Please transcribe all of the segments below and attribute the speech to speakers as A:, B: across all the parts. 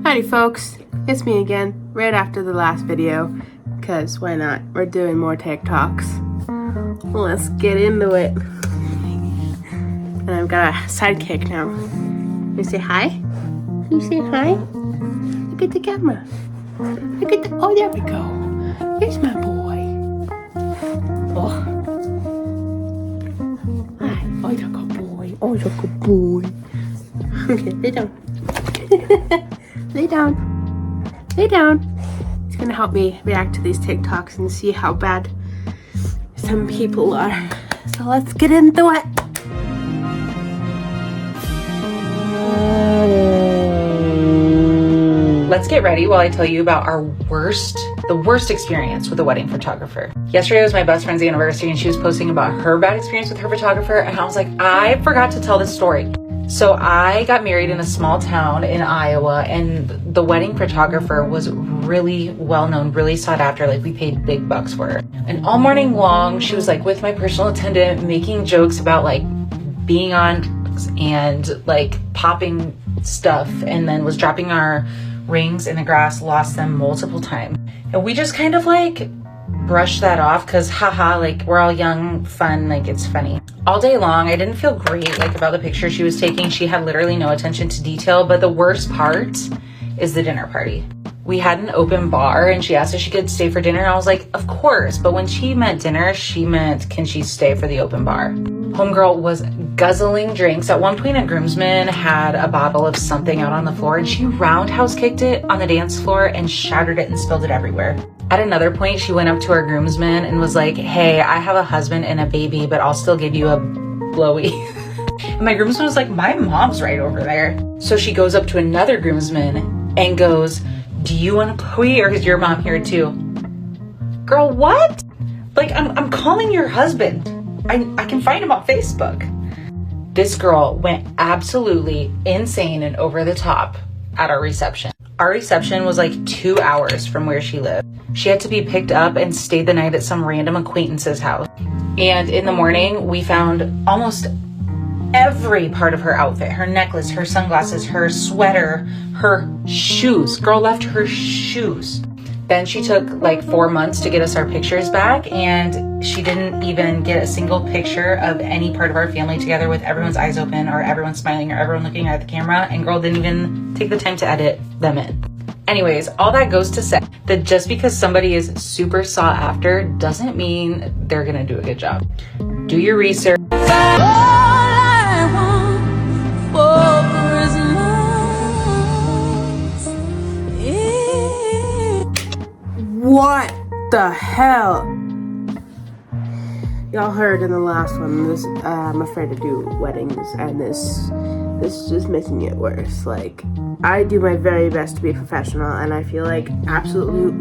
A: Howdy folks, it's me again, right after the last video, because why not, we're doing more TikToks. Let's get into it. And I've got a sidekick now. You say hi? You say hi? Look at the camera. Look at the, oh there we go. Here's my boy. Oh. Hi, oh you're a good boy. Oh you're a good boy. Okay, lay down. Lay down. Lay down. It's gonna help me react to these TikToks and see how bad some people are. So let's get into it.
B: Let's get ready while I tell you about the worst experience with a wedding photographer. Yesterday was my best friend's anniversary and she was posting about her bad experience with her photographer, and I was like, I forgot to tell this story. So I got married in a small town in Iowa, and the wedding photographer was really well known, really sought after. Like, we paid big bucks for her. And all morning long, she was like with my personal attendant, making jokes about like being on drugs and like popping stuff, and then was dropping our rings in the grass, lost them multiple times. And we just kind of like brushed that off because haha, like we're all young, fun, like it's funny. All day long, I didn't feel great like about the picture she was taking. She had literally no attention to detail, but the worst part is the dinner party. We had an open bar and she asked if she could stay for dinner. I was like, of course. But when she meant dinner, she meant, can she stay for the open bar? Homegirl was guzzling drinks. At one point, a groomsman had a bottle of something out on the floor and she roundhouse kicked it on the dance floor and shattered it and spilled it everywhere. At another point, she went up to our groomsman and was like, hey, I have a husband and a baby, but I'll still give you a blowy. And my groomsman was like, my mom's right over there. So she goes up to another groomsman and goes, do you want a blowy or is your mom here too? Girl, what? Like, I'm calling your husband. I can find him on Facebook. This girl went absolutely insane and over the top at our reception. Our reception was like 2 hours from where she lived. She had to be picked up and stayed the night at some random acquaintance's house. And in the morning, we found almost every part of her outfit, her necklace, her sunglasses, her sweater, her shoes. Girl left her shoes. Then she took like 4 months to get us our pictures back, and she didn't even get a single picture of any part of our family together with everyone's eyes open or everyone smiling or everyone looking at the camera, and girl didn't even take the time to edit them in. Anyways, all that goes to say that just because somebody is super sought after doesn't mean they're gonna do a good job. Do your research.
A: What the hell? Y'all heard in the last one, this I'm afraid to do weddings, and this is just making it worse. Like, I do my very best to be professional, and I feel like absolute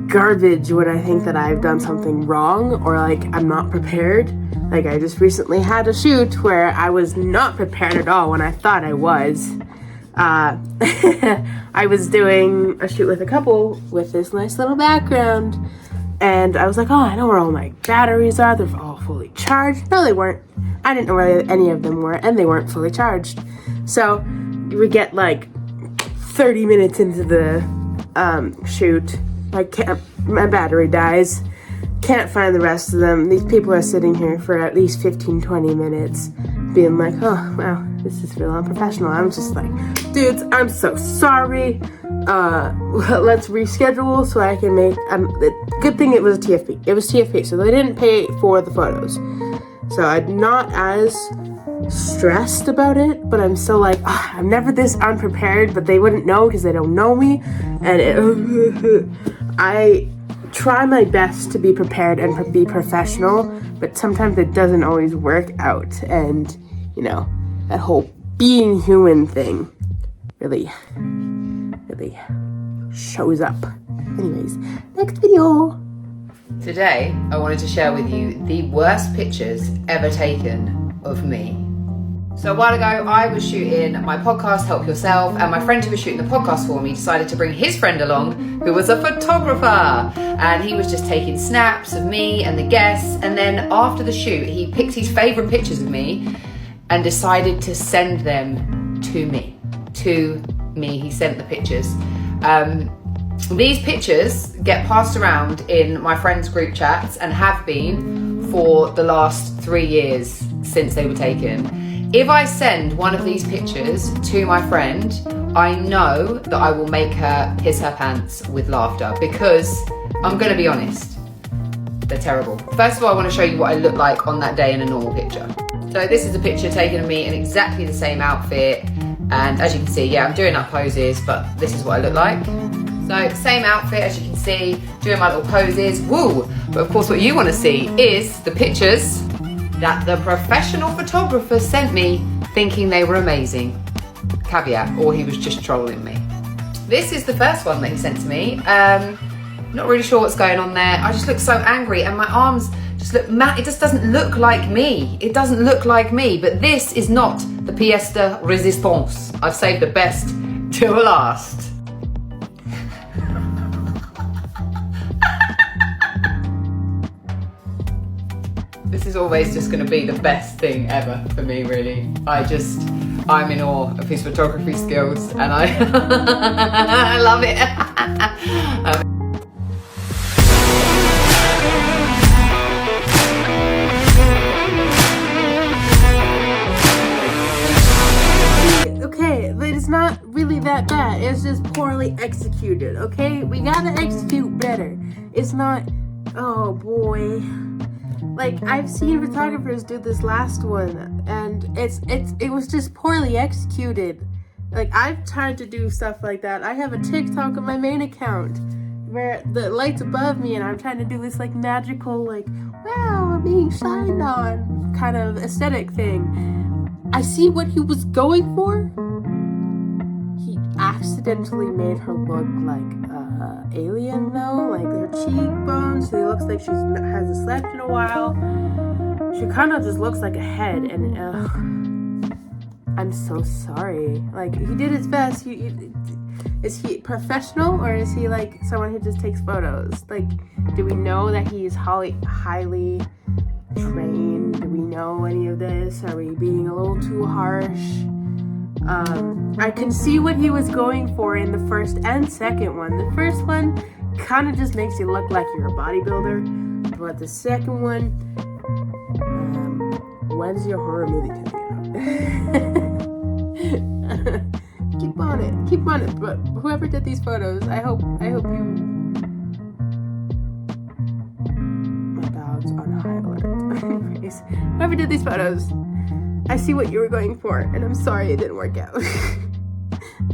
A: garbage when I think that I've done something wrong or like I'm not prepared. Like, I just recently had a shoot where I was not prepared at all when I thought I was. I was doing a shoot with a couple with this nice little background, and I was like, oh, I know where all my batteries are. They're all fully charged. No, they weren't. I didn't know where any of them were, and they weren't fully charged. So we get like 30 minutes into the shoot. My battery dies. Can't find the rest of them. These people are sitting here for at least 15-20 minutes being like, oh, wow, this is real unprofessional. I'm just like, dudes, I'm so sorry. Let's reschedule so I can make, good thing it was a TFP. It was TFP, so they didn't pay for the photos. So I'm not as stressed about it, but I'm still like, I'm never this unprepared, but they wouldn't know because they don't know me. And I try my best to be prepared and be professional, but sometimes it doesn't always work out. And, you know, that whole being human thing really shows up. Anyways, next video.
C: Today, I wanted to share with you the worst pictures ever taken of me. So a while ago, I was shooting my podcast, Help Yourself, and my friend who was shooting the podcast for me decided to bring his friend along, who was a photographer. And he was just taking snaps of me and the guests. And then after the shoot, he picked his favorite pictures of me and decided to send them to me. He sent the pictures. These pictures get passed around in my friends' group chats and have been for the last 3 years since they were taken. If I send one of these pictures to my friend, I know that I will make her piss her pants with laughter, because I'm gonna be honest, they're terrible. First of all, I want to show you what I look like on that day in a normal picture. So this is a picture taken of me in exactly the same outfit, and as you can see, yeah, I'm doing up poses, but this is what I look like. So same outfit, as you can see, doing my little poses, woo! But of course what you want to see is the pictures that the professional photographer sent me, thinking they were amazing. Caveat, or he was just trolling me. This is the first one that he sent to me. Not really sure what's going on there. I just look so angry, and my arms just look mad. It just doesn't look like me. It doesn't look like me, but this is not the pièce de résistance. I've saved the best till last. This is always just going to be the best thing ever for me, really. I'm in awe of his photography skills, and I love it.
A: Okay, but it's not really that bad. It's just poorly executed, okay? We gotta execute better. It's not, oh boy. Like, I've seen photographers do this last one, and it was just poorly executed. Like, I've tried to do stuff like that. I have a TikTok on my main account where the light's above me, and I'm trying to do this, like, magical, like, wow, I'm being shined on kind of aesthetic thing. I see what he was going for. He accidentally made her look like alien, though, like her cheekbones. She looks like she hasn't slept in a while. She kind of just looks like a head, and I'm so sorry. Like, he did his best. Is he professional, or is he like someone who just takes photos? Like, do we know that he is highly trained? Do we know any of this? Are we being a little too harsh? I can see what he was going for in the first and second one. The first one kind of just makes you look like you're a bodybuilder, but the second one, when's your horror movie coming out? Keep on it. But whoever did these photos, I hope you. My dog's on high alert. Anyways, whoever did these photos, I see what you were going for, and I'm sorry it didn't work out.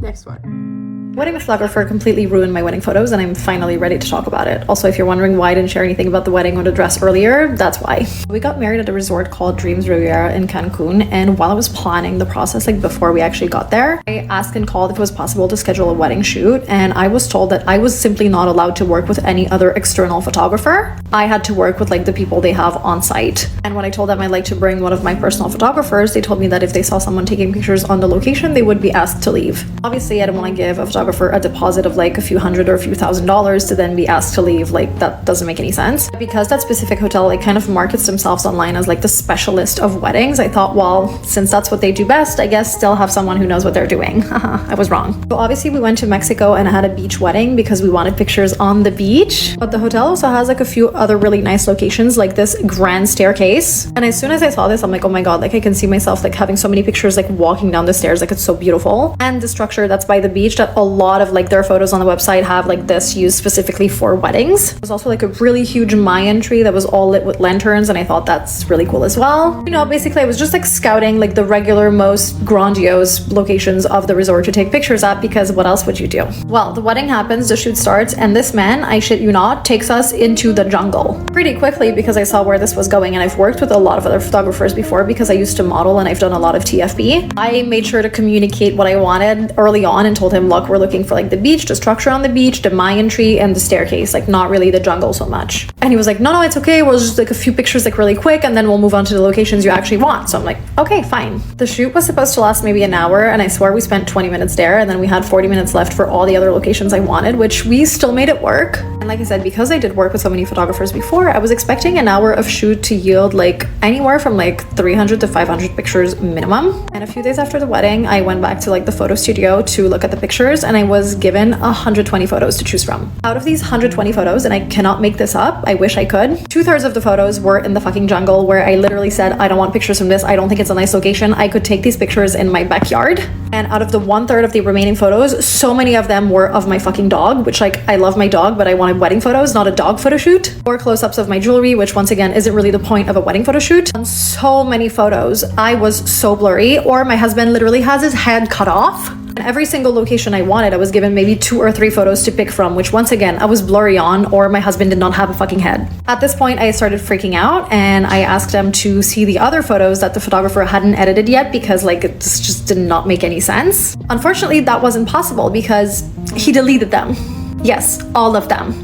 A: Next one.
D: Wedding photographer completely ruined my wedding photos, and I'm finally ready to talk about it. Also, if you're wondering why I didn't share anything about the wedding or the dress earlier, that's why. We got married at a resort called Dreams Riviera in Cancun, and while I was planning the process, like before we actually got there, I asked and called if it was possible to schedule a wedding shoot, and I was told that I was simply not allowed to work with any other external photographer. I had to work with like the people they have on site. And when I told them I'd like to bring one of my personal photographers, they told me that if they saw someone taking pictures on the location, they would be asked to leave. Obviously, I didn't want to give a photographer a deposit of like a few hundred or a few $1,000s to then be asked to leave. Like, that doesn't make any sense. Because that specific hotel like kind of markets themselves online as like the specialist of weddings, I thought, well, since that's what they do best, I guess still have someone who knows what they're doing. I was wrong. So obviously we went to Mexico and had a beach wedding because we wanted pictures on the beach, but the hotel also has like a few other really nice locations, like this grand staircase. And as soon as I saw this, I'm like, oh my god, like I can see myself like having so many pictures like walking down the stairs, like it's so beautiful. And the structure that's by the beach, that a lot of like their photos on the website have like this used specifically for weddings. There's also like a really huge Mayan tree that was all lit with lanterns, and I thought that's really cool as well. You know, basically I was just like scouting like the regular, most grandiose locations of the resort to take pictures at, because what else would you do? Well, the wedding happens, the shoot starts, and this man, I shit you not, takes us into the jungle pretty quickly, because I saw where this was going, and I've worked with a lot of other photographers before because I used to model and I've done a lot of TFB. I made sure to communicate what I wanted early on and told him, look, we're were looking for like the beach, the structure on the beach, the Mayan tree, and the staircase, like not really the jungle so much. And he was like, no, it's okay. We'll just like a few pictures like really quick and then we'll move on to the locations you actually want. So I'm like, okay, fine. The shoot was supposed to last maybe an hour, and I swear we spent 20 minutes there, and then we had 40 minutes left for all the other locations I wanted, which we still made it work. And like I said, because I did work with so many photographers before, I was expecting an hour of shoot to yield like anywhere from like 300 to 500 pictures minimum. And a few days after the wedding, I went back to like the photo studio to look at the pictures, and I was given 120 photos to choose from. Out of these 120 photos, and I cannot make this up, I wish I could, 2/3 of the photos were in the fucking jungle, where I literally said, I don't want pictures from this. I don't think it's a nice location. I could take these pictures in my backyard. And out of the 1/3 of the remaining photos, so many of them were of my fucking dog, which like, I love my dog, but I wanted wedding photos, not a dog photo shoot. Or close-ups of my jewelry, which once again, isn't really the point of a wedding photo shoot. On so many photos, I was so blurry, or my husband literally has his head cut off. And every single location I wanted, I was given maybe 2 or 3 photos to pick from, which once again, I was blurry on, or my husband did not have a fucking head. At this point, I started freaking out, and I asked them to see the other photos that the photographer hadn't edited yet, because like, it just did not make any sense. Unfortunately, that wasn't possible because he deleted them. Yes, all of them.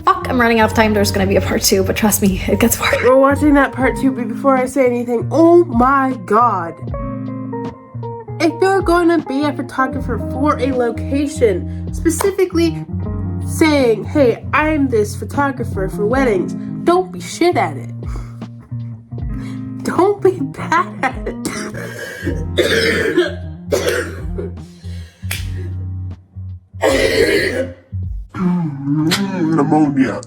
D: Fuck, I'm running out of time. There's gonna be a part 2, but trust me, it gets worse.
A: We're watching that part 2, but before I say anything, oh my god. If you're gonna be a photographer for a location, specifically saying, hey, I'm this photographer for weddings, don't be shit at it. Don't be bad at it.
E: Pneumonia.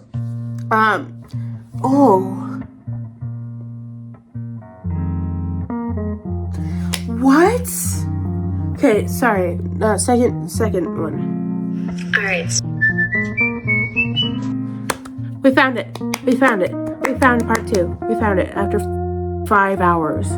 A: What? Okay, sorry. Second one.
F: Alright.
A: We found it. We found part 2. We found it after 5 hours.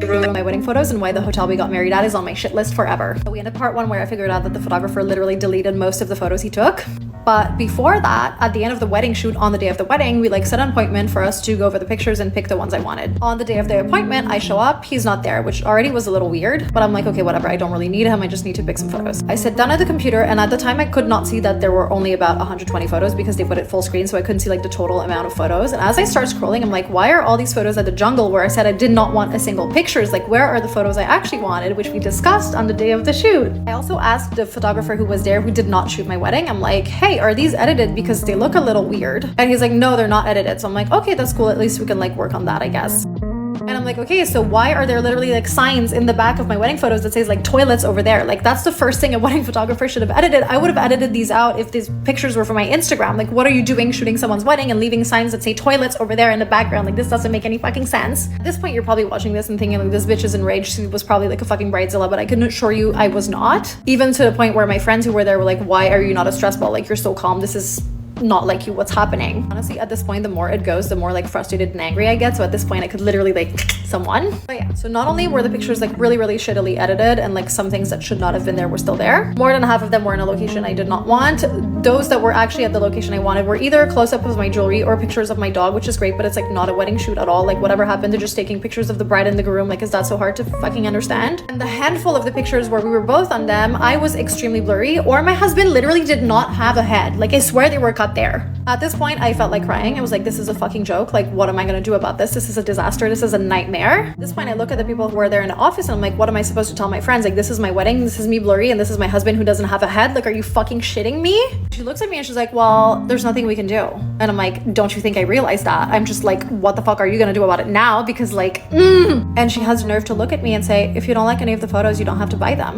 D: My wedding photos and why the hotel we got married at is on my shit list forever. So we ended part 1 where I figured out that the photographer literally deleted most of the photos he took. But before that, at the end of the wedding shoot, on the day of the wedding, we like set an appointment for us to go over the pictures and pick the ones I wanted. On the day of the appointment, I show up, he's not there, which already was a little weird, but I'm like, okay, whatever, I don't really need him, I just need to pick some photos. I sit down at the computer, and at the time I could not see that there were only about 120 photos because they put it full screen, so I couldn't see like the total amount of photos. And as I start scrolling, I'm like, why are all these photos at the jungle where I said I did not want a single pictures? Like, where are the photos I actually wanted, which we discussed on the day of the shoot? I also asked the photographer who was there, who did not shoot my wedding, I'm like, hey, are these edited because they look a little weird? And he's like, no, they're not edited. So I'm like, okay, that's cool. At least we can like work on that, I guess. And I'm like, okay, so why are there literally like signs in the back of my wedding photos that says like toilets over there? Like, that's the first thing a wedding photographer should have edited. I would have edited these out if these pictures were for my Instagram. Like, what are you doing shooting someone's wedding and leaving signs that say toilets over there in the background? Like, this doesn't make any fucking sense. At this point, you're probably watching this and thinking like, this bitch is enraged. She was probably like a fucking bridezilla, but I can assure you I was not. Even to the point where my friends who were there were like, why are you not a stress ball? Like, you're so calm. This is not like you. What's happening? Honestly, at this point, the more it goes, the more like frustrated and angry I get. So at this point, I could literally like someone. But yeah, so not only were the pictures like really shittily edited, and like some things that should not have been there were still there, more than half of them were in a location I did not want. Those that were actually at the location I wanted were either a close-up of my jewelry or pictures of my dog, which is great, but it's like not a wedding shoot at all. Like, whatever happened to just taking pictures of the bride and the groom? Like, is that so hard to fucking understand? And the handful of the pictures where we were both on them, I was extremely blurry, or my husband literally did not have a head. Like, I swear they were cut there. At this point, I felt like crying. I was like, this is a fucking joke. Like, what am I gonna do about this? This is a disaster. This is a nightmare. At this point, I look at the people who were there in the office and I'm like, what am I supposed to tell my friends? Like, this is my wedding, this is me blurry, and this is my husband who doesn't have a head. Like, are you fucking shitting me? She looks at me and she's like, well, there's nothing we can do. And I'm like, don't you think I realize that? I'm just like, what the fuck are you gonna do about it now? Because like, And she has the nerve to look at me and say, if you don't like any of the photos, you don't have to buy them.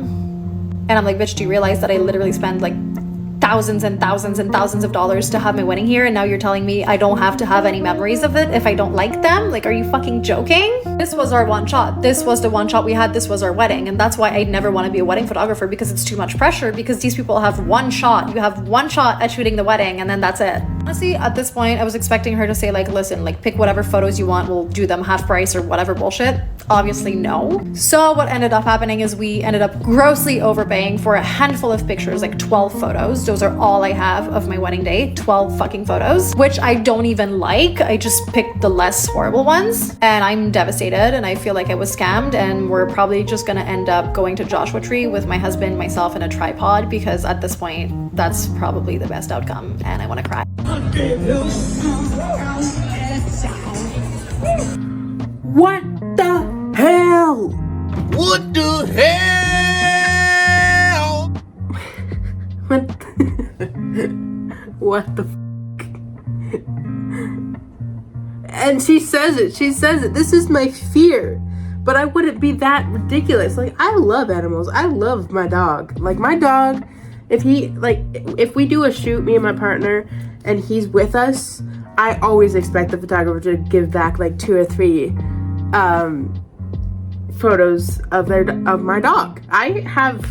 D: And I'm like, bitch, do you realize that I literally spend like thousands and thousands and thousands of dollars to have my wedding here, and now you're telling me I don't have to have any memories of it if I don't like them? Like, are you fucking joking? This was our one shot. This was the one shot we had. This was our wedding. And that's why I never want to be a wedding photographer, because it's too much pressure, because these people have one shot. You have one shot at shooting the wedding, and then that's it. Honestly, at this point, I was expecting her to say like, listen, like, pick whatever photos you want, we'll do them half price or whatever bullshit. Obviously, no. So what ended up happening is we ended up grossly overpaying for a handful of pictures, like 12 photos. Those are all I have of my wedding day, 12 fucking photos, which I don't even like. I just picked the less horrible ones, and I'm devastated, and I feel like I was scammed, and we're probably just gonna end up going to Joshua Tree with my husband, myself, and a tripod, because at this point, that's probably the best outcome, and I wanna cry.
A: What the hell?
E: What the hell?
A: What the f***? And she says it. This is my fear. But I wouldn't be that ridiculous. Like, I love animals. I love my dog. Like, my dog, if we do a shoot, me and my partner, and he's with us, I always expect the photographer to give back like 2 or 3 photos of my dog. I have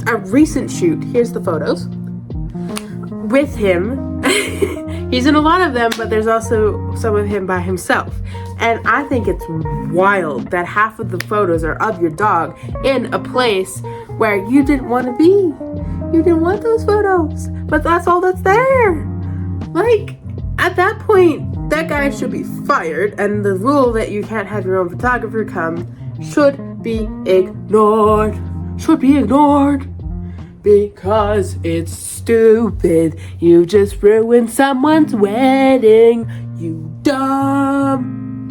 A: a recent shoot. Here's the photos with him. He's in a lot of them, but there's also some of him by himself. And I think it's wild that half of the photos are of your dog in a place where you didn't want to be. You didn't want those photos, but that's all that's there. Like, at that point, that guy should be fired, and the rule that you can't have your own photographer come should be ignored. Because it's stupid. You just ruined someone's wedding. You dumb.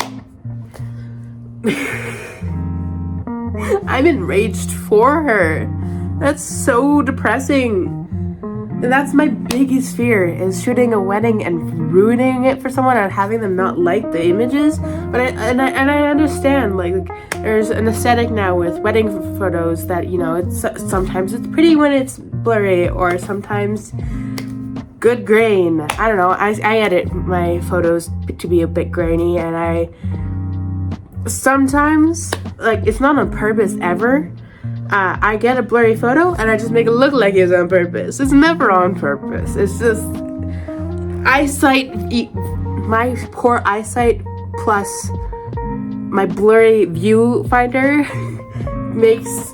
A: I'm enraged for her. That's so depressing. And that's my biggest fear, is shooting a wedding and ruining it for someone and having them not like the images. But I understand, like, there's an aesthetic now with wedding photos that, you know, sometimes it's pretty when it's blurry, or sometimes good grain. I don't know. I edit my photos to be a bit grainy, and I sometimes, like, it's not on purpose ever. I get a blurry photo and I just make it look like it's on purpose. It's never on purpose. It's just eyesight, my poor eyesight plus my blurry viewfinder makes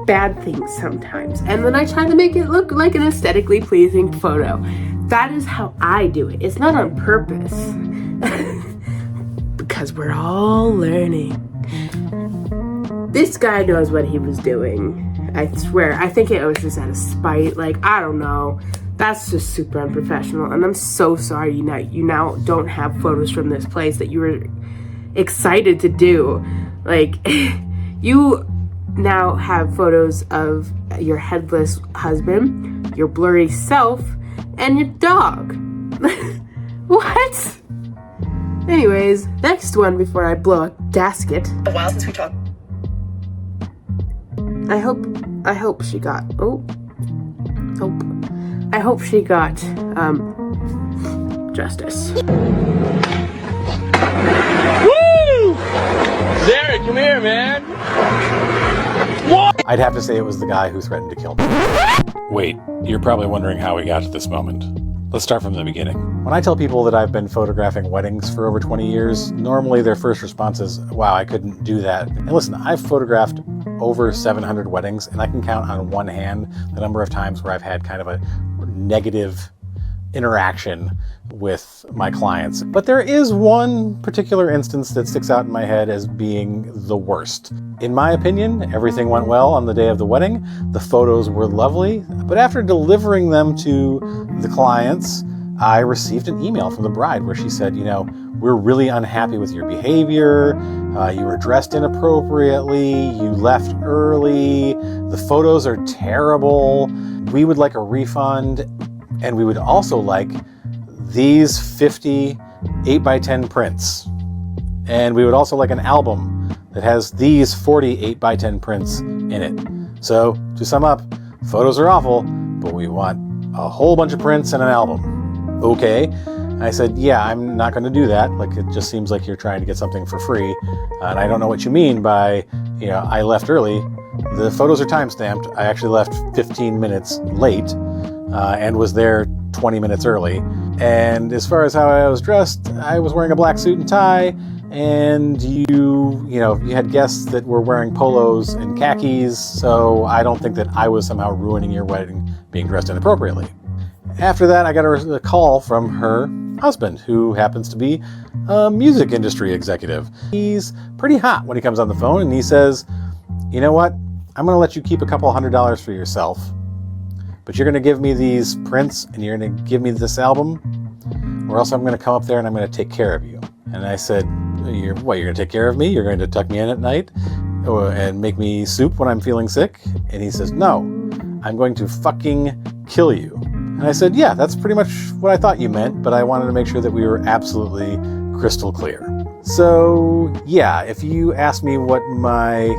A: bad things sometimes. And then I try to make it look like an aesthetically pleasing photo. That is how I do it. It's not on purpose. Because we're all learning. This guy knows what he was doing. I swear. I think it was just out of spite. Like, I don't know. That's just super unprofessional. And I'm so sorry you now don't have photos from this place that you were excited to do. Like, you now have photos of your headless husband, your blurry self, and your dog. What? Anyways, next one before I blow a gasket.
F: A while since we talked.
A: I hope she got, I hope she got, justice.
E: Woo! Derek, come here, man. What?
G: I'd have to say it was the guy who threatened to kill me.
H: Wait, you're probably wondering how we got to this moment. Let's start from the beginning.
G: When I tell people that I've been photographing weddings for over 20 years, normally their first response is, wow, I couldn't do that. And listen, I've photographed over 700 weddings, and I can count on one hand the number of times where I've had kind of a negative interaction with my clients. But there is one particular instance that sticks out in my head as being the worst. In my opinion, everything went well on the day of the wedding. The photos were lovely, but after delivering them to the clients, I received an email from the bride where she said, you know, we're really unhappy with your behavior. You were dressed inappropriately. You left early. The photos are terrible. We would like a refund. And we would also like these 50 8x10 prints. And we would also like an album that has these 40 8x10 prints in it. So to sum up, photos are awful, but we want a whole bunch of prints and an album. Okay. And I said, yeah, I'm not going to do that. Like, it just seems like you're trying to get something for free. And I don't know what you mean by, you know, I left early. The photos are time-stamped. I actually left 15 minutes late and was there 20 minutes early. And as far as how I was dressed, I was wearing a black suit and tie, and you had guests that were wearing polos and khakis, so I don't think that I was somehow ruining your wedding being dressed inappropriately. After that, I got a call from her husband, who happens to be a music industry executive. He's pretty hot when he comes on the phone, and he says, you know what? I'm going to let you keep a couple $100 for yourself, but you're going to give me these prints, and you're going to give me this album, or else I'm going to come up there and I'm going to take care of you. And I said, you're going to take care of me? You're going to tuck me in at night and make me soup when I'm feeling sick? And he says, no, I'm going to fucking kill you. And I said, yeah, that's pretty much what I thought you meant, but I wanted to make sure that we were absolutely crystal clear. So, yeah, if you ask me what my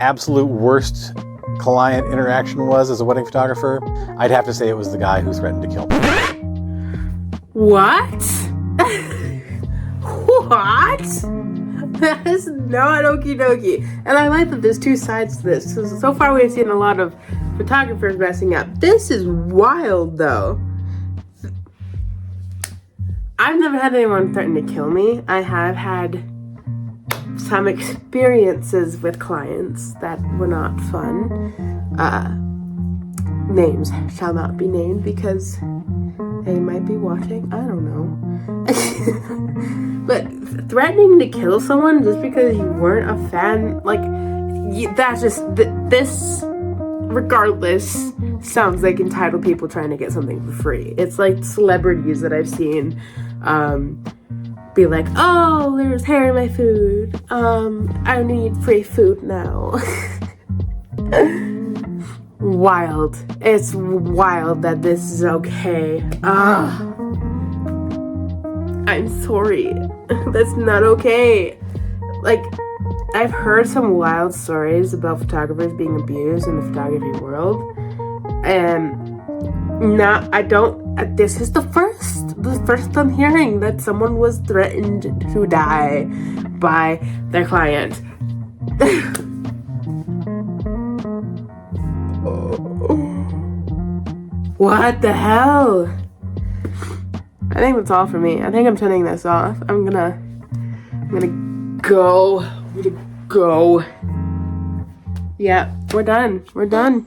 G: absolute worst client interaction was as a wedding photographer, I'd have to say it was the guy who threatened to kill me.
A: What? What? That is not okie dokie. And I like that there's two sides to this. So far we've seen a lot of photographers messing up. This is wild though. I've never had anyone threaten to kill me. I have had some experiences with clients that were not fun. Names shall not be named because they might be watching. I don't know. But threatening to kill someone just because you weren't a fan, like, that's just, this, regardless, sounds like entitled people trying to get something for free. It's like celebrities that I've seen be like, oh, there's hair in my food. I need free food now. Wild. It's wild that this is okay. I'm sorry. That's not okay. Like, I've heard some wild stories about photographers being abused in the photography world. And this is the first I'm hearing that someone was threatened to die by their client. What the hell? I think that's all for me. I think I'm turning this off. I'm gonna go. Yeah, we're done.